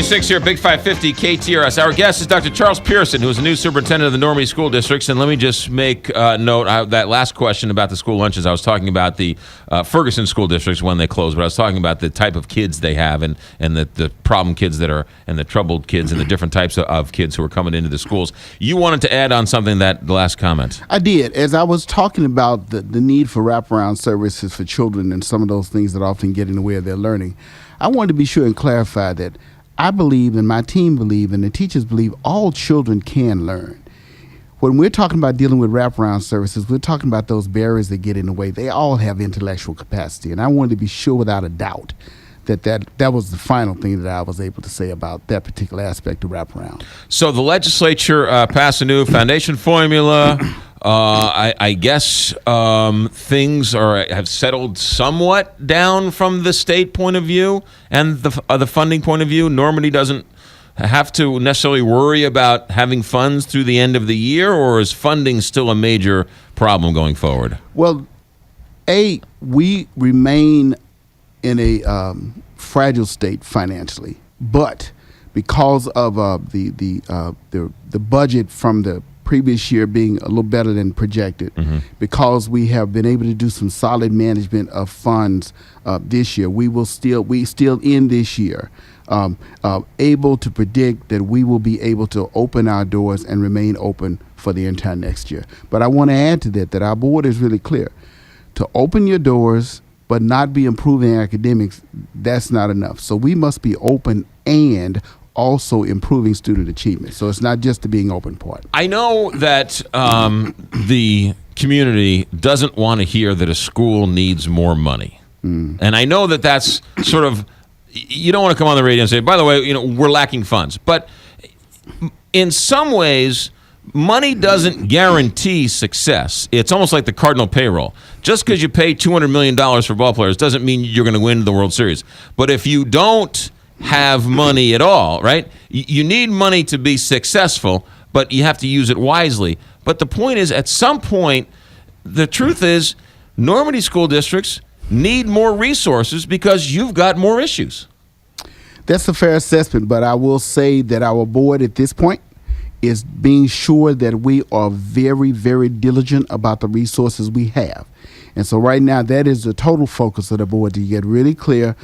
6:26 here, Big 550 KTRS. Our guest is Dr. Charles Pearson, who is the new superintendent of the Normandy School Districts. And let me just make note, that last question about the school lunches, I was talking about the Ferguson school districts when they closed, but I was talking about the type of kids they have and the problem kids that are, and the troubled kids and the different types of kids who are coming into the schools. You wanted to add on something, that the last comment. I did. As I was talking about the need for wraparound services for children and some of those things that often get in the way of their learning, I wanted to be sure and clarify that I believe, and my team believe, and the teachers believe, all children can learn. When we're talking about dealing with wraparound services, we're talking about those barriers that get in the way. They all have intellectual capacity, and I wanted to be sure without a doubt that was the final thing that I was able to say about that particular aspect of wraparound. So the legislature passed a new foundation formula. I guess things have settled somewhat down from the state point of view and the funding point of view. Normandy doesn't have to necessarily worry about having funds through the end of the year, or is funding still a major problem going forward? Well, we remain in a fragile state financially, but because of the budget from the previous year being a little better than projected, because we have been able to do some solid management of funds this year, we still end this year able to predict that we will be able to open our doors and remain open for the entire next year. But I want to add to that our board is really clear. To open your doors but not be improving academics, that's not enough. So we must be open and also improving student achievement. So it's not just the being open part. I know that the community doesn't want to hear that a school needs more money. And I know that that's sort of, you don't want to come on the radio and say, by the way, we're lacking funds. But in some ways, money doesn't guarantee success. It's almost like the Cardinal payroll. Just because you pay $200 million for ball players doesn't mean you're going to win the World Series. But if you don't have money at all, right? You need money to be successful, but you have to use it wisely. But the point is, at some point, the truth is, Normandy school districts need more resources because you've got more issues. That's a fair assessment, but I will say that our board at this point is being sure that we are very, very diligent about the resources we have. And so right now, that is the total focus of the board, to get really clear.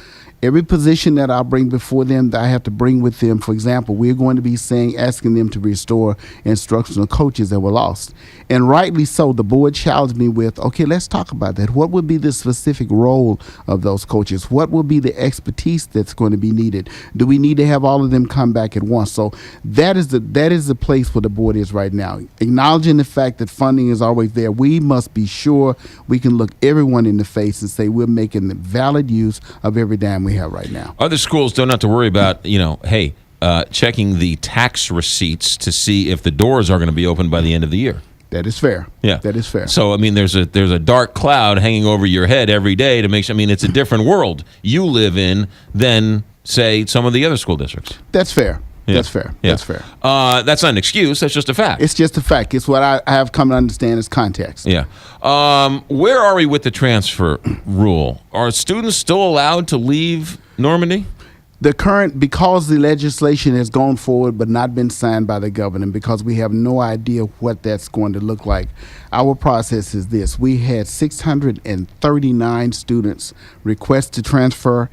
Every position that I bring before them, that I have to bring with them. For example, we're going to be asking them to restore instructional coaches that were lost. And rightly so, the board challenged me with, okay, let's talk about that. What would be the specific role of those coaches? What will be the expertise that's going to be needed? Do we need to have all of them come back at once? So that is the place where the board is right now. Acknowledging the fact that funding is always there, we must be sure we can look everyone in the face and say we're making the valid use of every dime we have right now. Other schools don't have to worry about, checking the tax receipts to see if the doors are going to be open by the end of the year. That is fair. Yeah, that is fair. So, there's a dark cloud hanging over your head every day to make sure. It's a different world you live in than, say, some of the other school districts. That's fair. Yeah. That's fair. Yeah. That's fair. That's not an excuse. That's just a fact. It's just a fact. It's what I have come to understand as context. Yeah. Where are we with the transfer rule? Are students still allowed to leave Normandy? Because the legislation has gone forward but not been signed by the governor, and because we have no idea what that's going to look like, our process is this. We had 639 students request to transfer,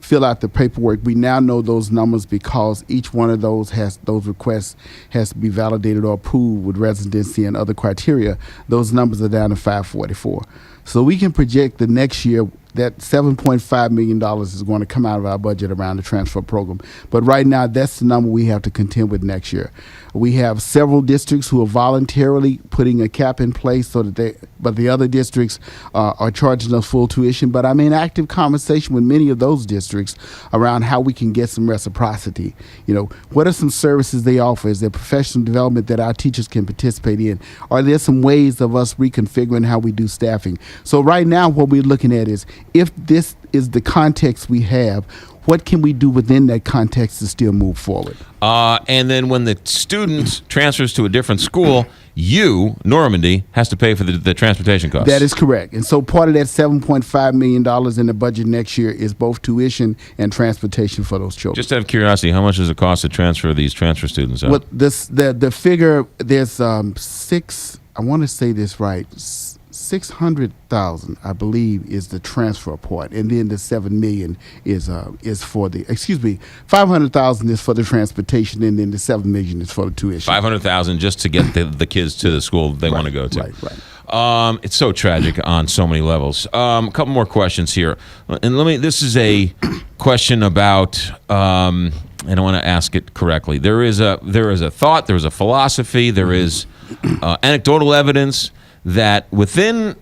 fill out the paperwork. We now know those numbers because each one of those requests has to be validated or approved with residency and other criteria. Those numbers are down to 544. So we can project the next year that $7.5 million is going to come out of our budget around the transfer program. But right now, that's the number we have to contend with next year. We have several districts who are voluntarily putting a cap in place but the other districts are charging us full tuition. But I'm in active conversation with many of those districts around how we can get some reciprocity. What are some services they offer? Is there professional development that our teachers can participate in? Are there some ways of us reconfiguring how we do staffing? So right now, what we're looking at is, if this is the context we have, what can we do within that context to still move forward? And then when the student transfers to a different school, you, Normandy, has to pay for the transportation costs. That is correct. And so part of that $7.5 million in the budget next year is both tuition and transportation for those children. Just out of curiosity, how much does it cost to transfer these transfer students out? Well, the figure, there's I want to say this right, 600,000, I believe, is the transfer part, and then the $7 million is for the 500,000 is for the transportation, and then the $7 million is for the tuition. 500,000 just to get the kids to the school they want to go to. Right. It's so tragic on so many levels. A couple more questions here, and this is a question about. And I want to ask it correctly. There is a thought, there is a philosophy, there is anecdotal evidence that within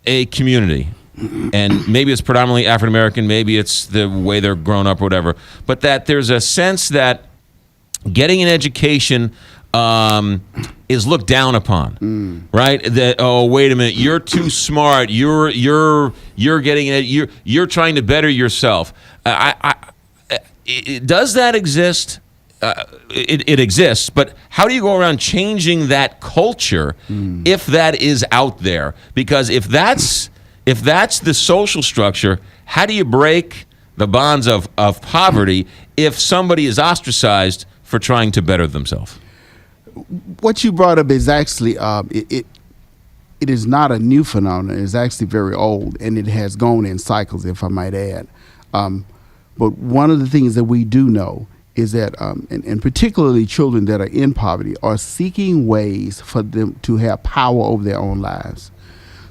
a community, and maybe it's predominantly African American, maybe it's the way they're grown up or whatever, but that there's a sense that getting an education is looked down upon, right? That, oh, wait a minute, you're too smart, you're getting it, you're trying to better yourself. Does that exist? It exists, but how do you go around changing that culture if that is out there? Because if that's the social structure, how do you break the bonds of poverty if somebody is ostracized for trying to better themselves? What you brought up is actually it is not a new phenomenon. It's actually very old, and it has gone in cycles, if I might add. But one of the things that we do know is that, and particularly children that are in poverty, are seeking ways for them to have power over their own lives.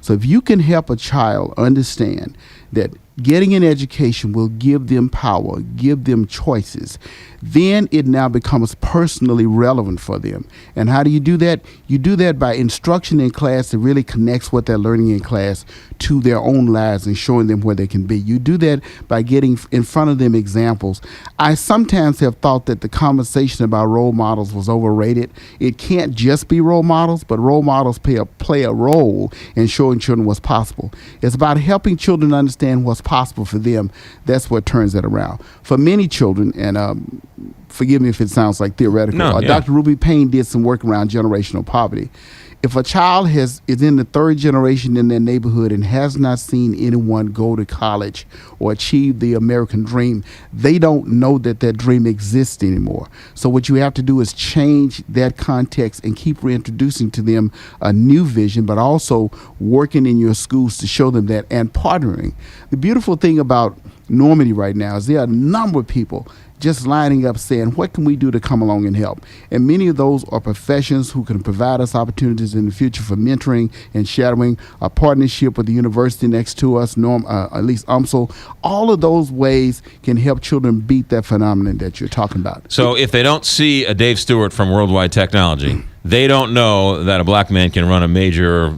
So if you can help a child understand that getting an education will give them power, give them choices, then it now becomes personally relevant for them. And how do you do that? You do that by instruction in class that really connects what they're learning in class to their own lives and showing them where they can be. You do that by getting in front of them examples. I sometimes have thought that the conversation about role models was overrated. It can't just be role models, but role models play a role in showing children what's possible. It's about helping children understand what's possible for them. That's what turns it around. For many children, and forgive me if it sounds like theoretical, Dr. Ruby Payne did some work around generational poverty. If a child is in the third generation in their neighborhood and has not seen anyone go to college or achieve the American dream, they don't know that that dream exists anymore. So what you have to do is change that context and keep reintroducing to them a new vision, but also working in your schools to show them that and partnering. The beautiful thing about Normandy right now is there are a number of people just lining up saying, what can we do to come along and help? And many of those are professions who can provide us opportunities in the future for mentoring and shadowing, a partnership with the university next to us, at least UMSL. All of those ways can help children beat that phenomenon that you're talking about. So if they don't see a Dave Stewart from Worldwide Technology, they don't know that a black man can run a major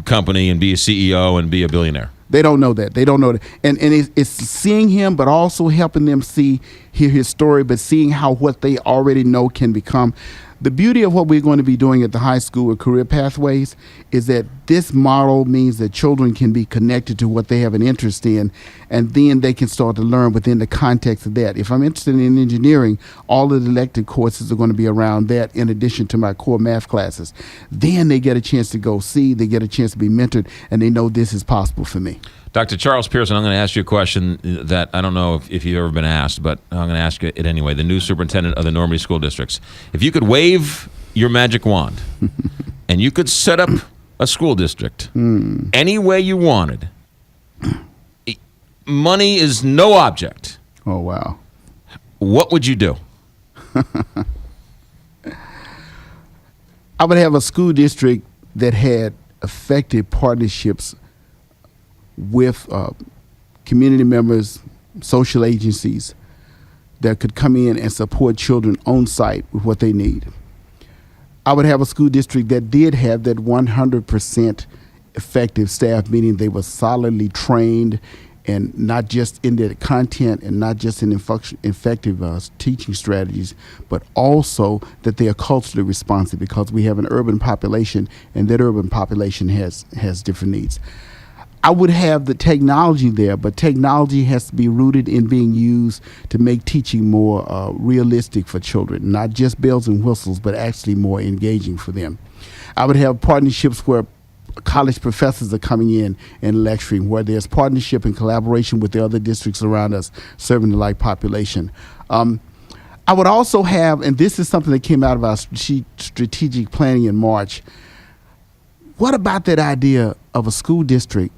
company and be a CEO and be a billionaire. They don't know that. They don't know that. And it's seeing him, but also helping them hear his story, but seeing how what they already know can become. The beauty of what we're going to be doing at the high school with Career Pathways is that this model means that children can be connected to what they have an interest in, and then they can start to learn within the context of that. If I'm interested in engineering, all of the elective courses are going to be around that in addition to my core math classes. Then they get a chance to go see, they get a chance to be mentored, and they know this is possible for me. Dr. Charles Pearson, I'm going to ask you a question that I don't know if you've ever been asked, but I'm going to ask you it anyway. The new superintendent of the Normandy School Districts. If you could wave your magic wand and you could set up a school district any way you wanted, money is no object. Oh, wow. What would you do? I would have a school district that had effective partnerships with community members, social agencies that could come in and support children on site with what they need. I would have a school district that did have that 100% effective staff, meaning they were solidly trained and not just in their content and not just in effective teaching strategies, but also that they are culturally responsive, because we have an urban population and that urban population has different needs. I would have the technology there, but technology has to be rooted in being used to make teaching more realistic for children, not just bells and whistles, but actually more engaging for them. I would have partnerships where college professors are coming in and lecturing, where there's partnership and collaboration with the other districts around us serving the like population. I would also have, and this is something that came out of our strategic planning in March, what about that idea of a school district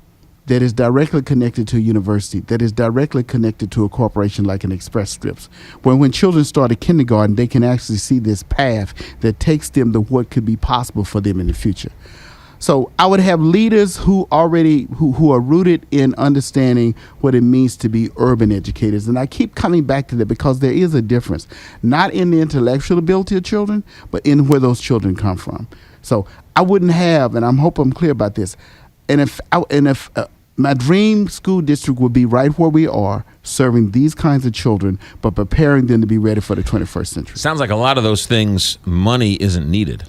that is directly connected to a university, that is directly connected to a corporation like an Express Scripts, where when children start at kindergarten, they can actually see this path that takes them to what could be possible for them in the future. So I would have leaders who are rooted in understanding what it means to be urban educators. And I keep coming back to that because there is a difference, not in the intellectual ability of children, but in where those children come from. So I wouldn't have, and I hope I'm clear about this, and if my dream school district would be right where we are, serving these kinds of children, but preparing them to be ready for the 21st century. Sounds like a lot of those things, money isn't needed.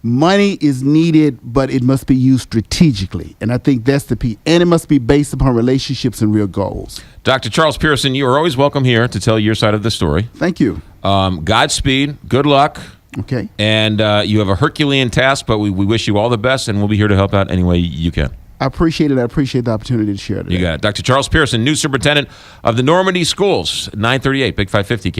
Money is needed, but it must be used strategically. And I think that's the key. And it must be based upon relationships and real goals. Dr. Charles Pearson, you are always welcome here to tell your side of the story. Thank you. Godspeed. Good luck. Okay. And you have a Herculean task, but we wish you all the best, and we'll be here to help out any way you can. I appreciate it. I appreciate the opportunity to share today. You got it. Dr. Charles Pearson, new superintendent of the Normandy Schools, 938, Big 550.